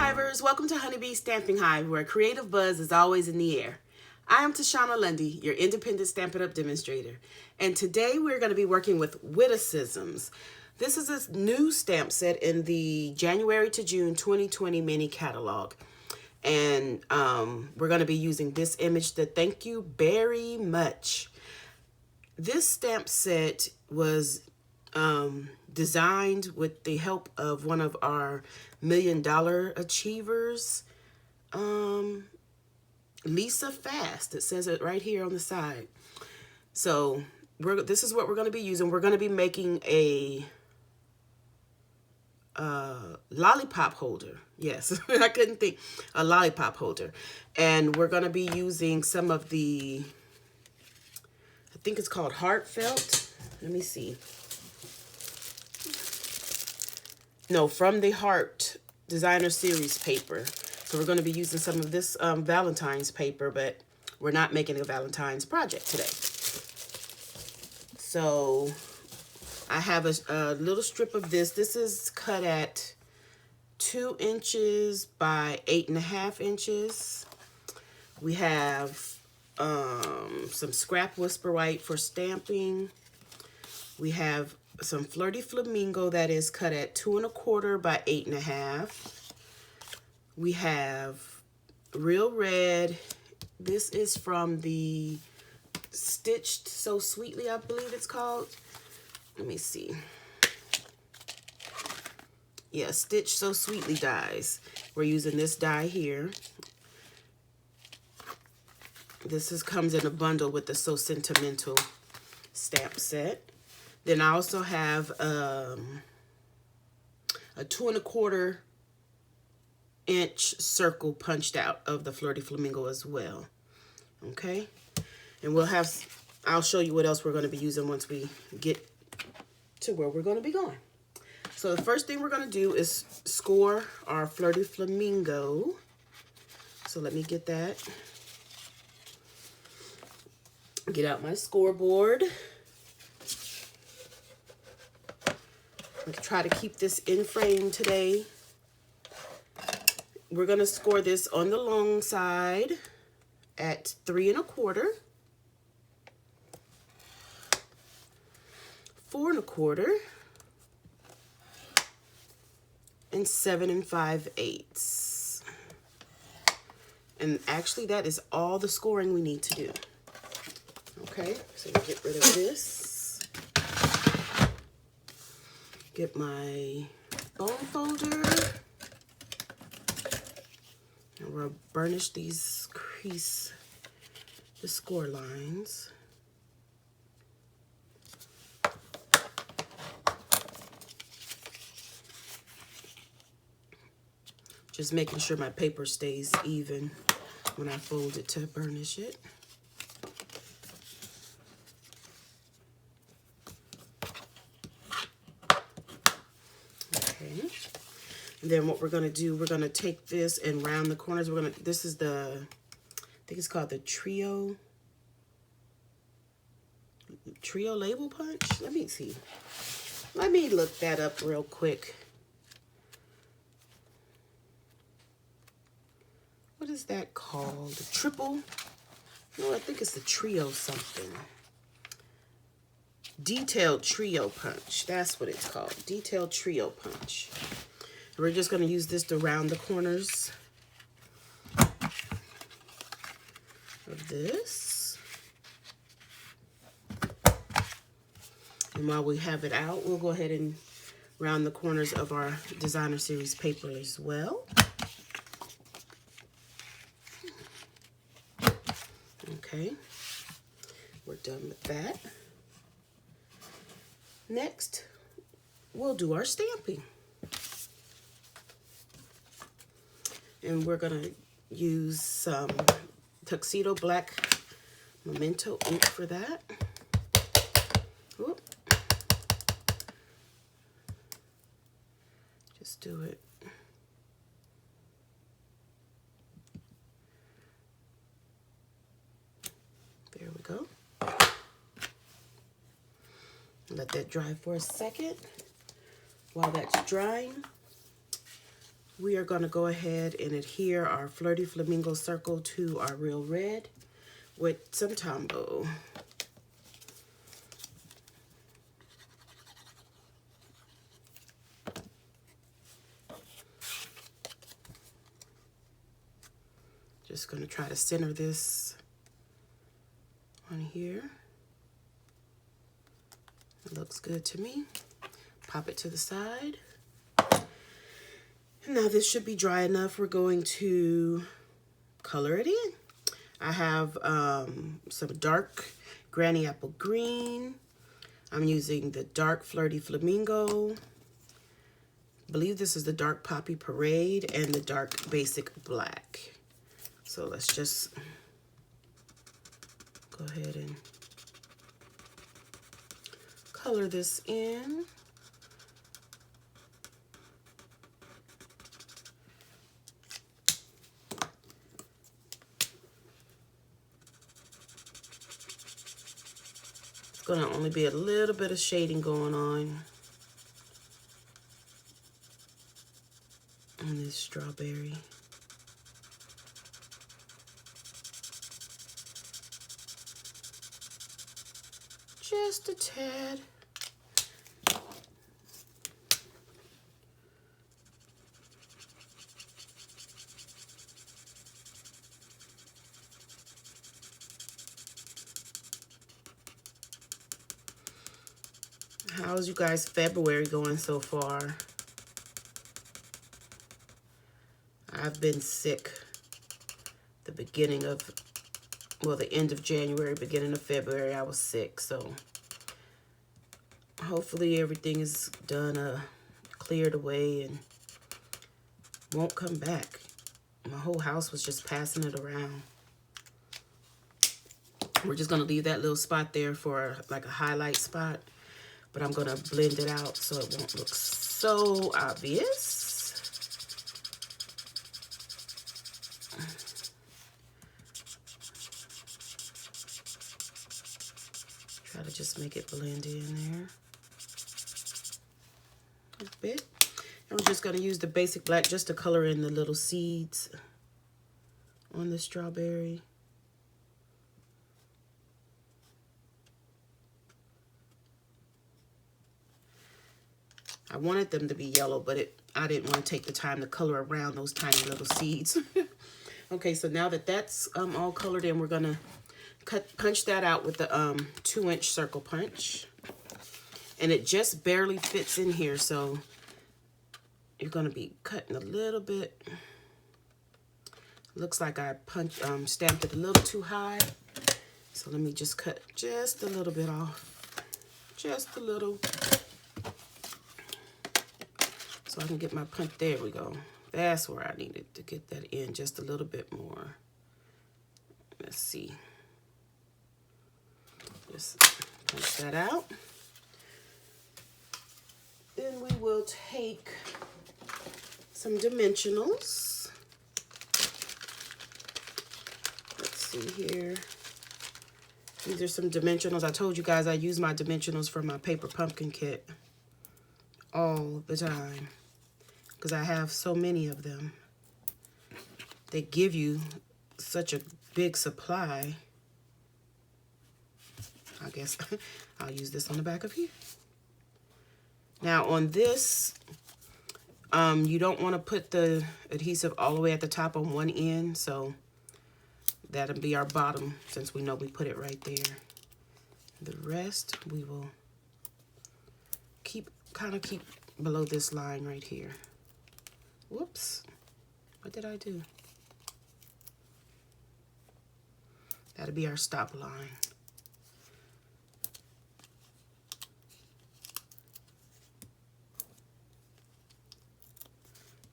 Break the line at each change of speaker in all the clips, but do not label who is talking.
Hivers, welcome to Honeybee Stamping Hive, where creative buzz is always in the air. I am Tashana Lundy, your independent Stampin' Up! Demonstrator, and today we're going to be working with Witty-Cisms. This is a new stamp set in the January to June 2020 mini catalog, and we're going to be using this image to thank you very much. This stamp set was designed with the help of one of our $1 Million achievers, Lisa Fast. It says it right here on the side. So this is what we're going to be using. We're going to be making a lollipop holder. Yes, I couldn't think. A lollipop holder. And we're going to be using some of the, I think it's called Heartfelt. Let me see. No, from the Heart Designer Series paper. So we're going to be using some of this Valentine's paper, but we're not making a Valentine's project today. So I have a little strip of this. This is cut at 2 inches by 8.5 inches. We have some scrap whisper white for stamping. We have some Flirty Flamingo that is cut at 2 1/4 by 8.5. We have Real Red. This is from the Stitched So Sweetly, I believe it's called. Let me see. Yeah, Stitched So Sweetly dies. We're using this die here. This comes in a bundle with the So Sentimental stamp set. Then I also have a 2 1/4 inch circle punched out of the Flirty Flamingo as well. Okay, and I'll show you what else we're going to be using once we get to where we're going to be going. So the first thing we're going to do is score our Flirty Flamingo. So let me get that. Get out my scoreboard. I'm gonna try to keep this in frame today. We're gonna score this on the long side at 3 1/4, 4 1/4, and 7 5/8. And actually that is all the scoring we need to do. Okay, so get rid of this. Get my bone folder. And we'll burnish these the score lines. Just making sure my paper stays even when I fold it to burnish it. And then what we're going to do, we're going to take this and round the corners. This is I think it's called the Trio Label Punch. Let me see. Let me look that up real quick. What is that called? The Triple? No, I think it's the Trio something. Detailed Trio Punch. That's what it's called. Detailed Trio Punch. We're just going to use this to round the corners of this. And while we have it out, we'll go ahead and round the corners of our Designer Series paper as well. Okay, we're done with that. Next, we'll do our stamping. And we're going to use some Tuxedo Black Memento ink for that. Whoop. Just do it. There we go. Let that dry for a second. While that's drying, We are going to go ahead and adhere our Flirty Flamingo circle to our real red with some Tombow. Just going to try to center this on here. It looks good to me. Pop it to the side. Now this should be dry enough. We're going to color it in. I have some dark Granny Apple Green. I'm using the dark Flirty Flamingo. I believe this is the dark Poppy Parade and the dark Basic Black. So let's just go ahead and color this in. Gonna only be a little bit of shading going on this strawberry. Just a tad. How's you guys' February going so far? I've been sick the beginning of, well, the end of January, beginning of February, I was sick. So hopefully everything is done, cleared away and won't come back. My whole house was just passing it around. We're just going to leave that little spot there for like a highlight spot. But I'm going to blend it out so it won't look so obvious. Try to just make it blend in there a bit. And we're just going to use the Basic Black just to color in the little seeds on the strawberry. I wanted them to be yellow, but I didn't want to take the time to color around those tiny little seeds. Okay, so now that that's all colored in, we're going to punch that out with the 2-inch circle punch. And it just barely fits in here, so you're going to be cutting a little bit. Looks like I stamped it a little too high. So let me just cut just a little bit off. Just a little. So I can get my punch. There we go. That's where I needed to get that in just a little bit more. Let's see. Just punch that out. Then we will take some dimensionals. Let's see here. These are some dimensionals. I told you guys I use my dimensionals for my paper pumpkin kit all the time, because I have so many of them. They give you such a big supply. I guess I'll use this on the back of here. Now on this, you don't want to put the adhesive all the way at the top on one end, so that'll be our bottom since we know we put it right there. The rest we will kind of keep below this line right here. Whoops, what did I do? That'll be our stop line.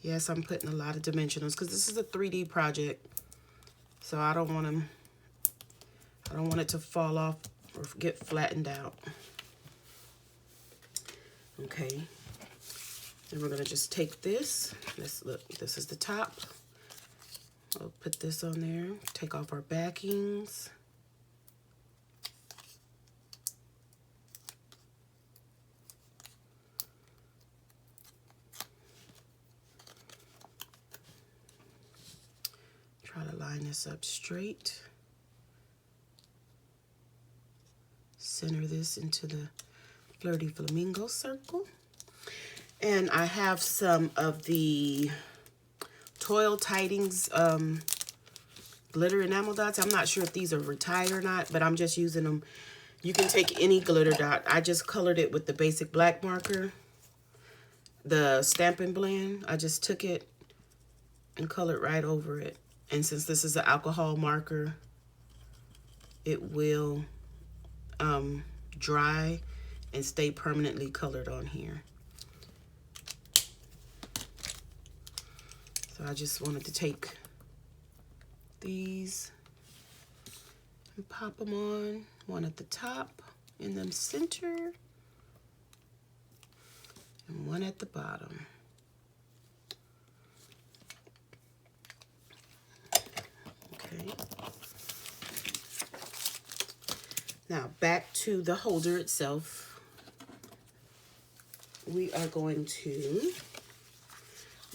Yes, I'm putting a lot of dimensionals because this is a 3D project. So I don't want it to fall off or get flattened out. Okay. Then we're gonna just take this. Let's look, this is the top. I'll put this on there. Take off our backings. Try to line this up straight. Center this into the Flirty Flamingo circle. And I have some of the Toil Tidings glitter enamel dots. I'm not sure if these are retired or not, but I'm just using them. You can take any glitter dot. I just colored it with the basic black marker, the Stampin' blend. I just took it and colored right over it. And since this is an alcohol marker, it will dry and stay permanently colored on here. So I just wanted to take these and pop them on, one at the top in the center and one at the bottom. Okay. Now back to the holder itself. We are going to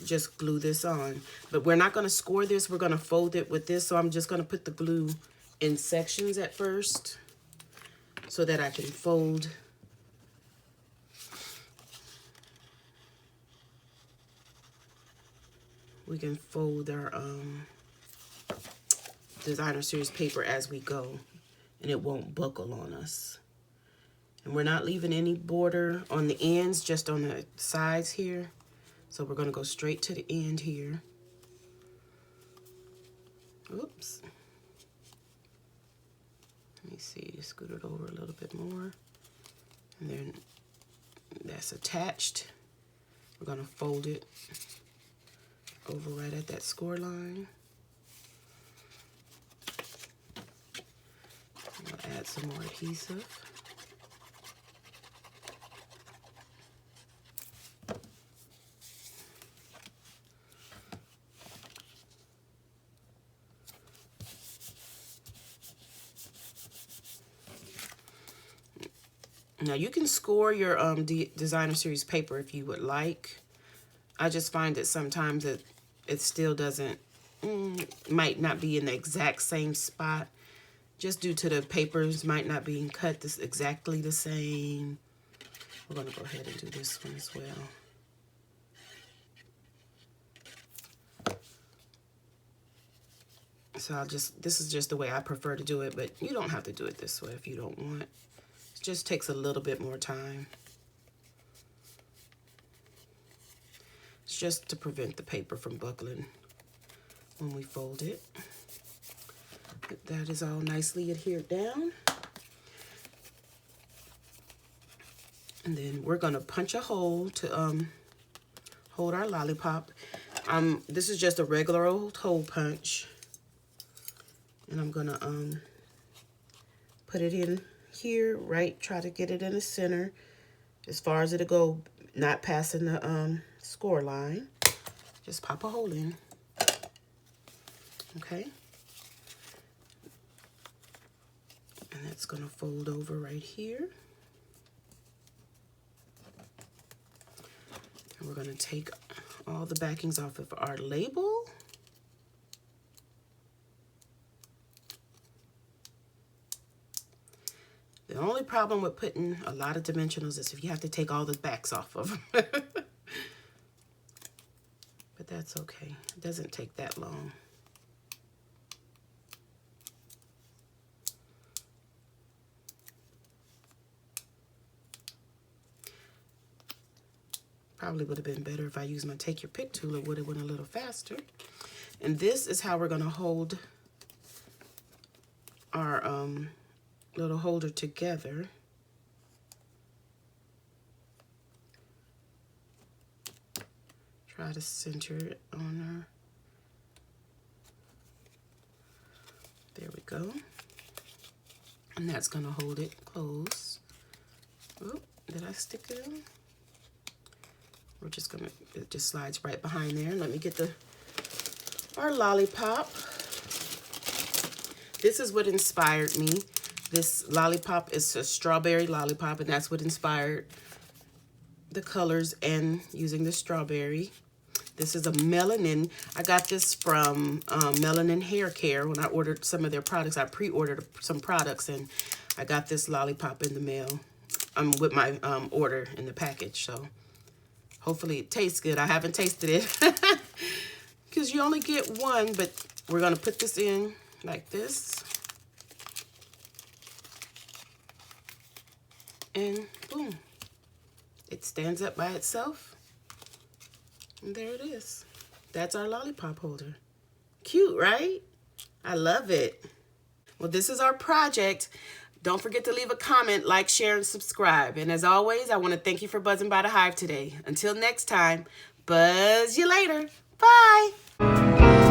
just glue this on, but we're not going to score this. We're going to fold it with this. So I'm just going to put the glue in sections at first so that I can fold. We can fold our designer series paper as we go, and it won't buckle on us. And we're not leaving any border on the ends, just on the sides here. So we're going to go straight to the end here. Oops. Let me see, scoot it over a little bit more. And then that's attached. We're going to fold it over right at that score line. We'll add some more adhesive. Now you can score your designer series paper if you would like. I just find that sometimes it still doesn't, might not be in the exact same spot, just due to the papers might not being cut this exactly the same. We're going to go ahead and do this one as well. So this is just the way I prefer to do it, but you don't have to do it this way if you don't want. It just takes a little bit more time. It's just to prevent the paper from buckling when we fold it. But that is all nicely adhered down. And then we're gonna punch a hole to hold our lollipop. This is just a regular old hole punch. And I'm gonna put it in here, right? Try to get it in the center as far as it'll go, not passing the score line. Just pop a hole in. Okay. And that's gonna fold over right here. And we're gonna take all the backings off of our label. The only problem with putting a lot of dimensionals is if you have to take all the backs off of them. But that's okay. It doesn't take that long. Probably would have been better if I used my Take Your Pick tool. It would have went a little faster. And this is how we're going to hold our little holder together. Try to center it on her. There we go. And that's going to hold it close. Oh, did I stick it in? We're just going to, it just slides right behind there. Let me get our lollipop. This is what inspired me. This lollipop is a strawberry lollipop, and that's what inspired the colors and using the strawberry. This is a melanin. I got this from Melanin Hair Care when I ordered some of their products. I pre-ordered some products, and I got this lollipop in the mail with my order in the package. So hopefully it tastes good. I haven't tasted it because you only get one, but we're going to put this in like this. And boom, it stands up by itself. And there it is. That's our lollipop holder. Cute, right? I love it. Well, this is our project. Don't forget to leave a comment, like, share, and subscribe. And as always, I want to thank you for buzzing by the Hive today. Until next time, buzz you later. Bye.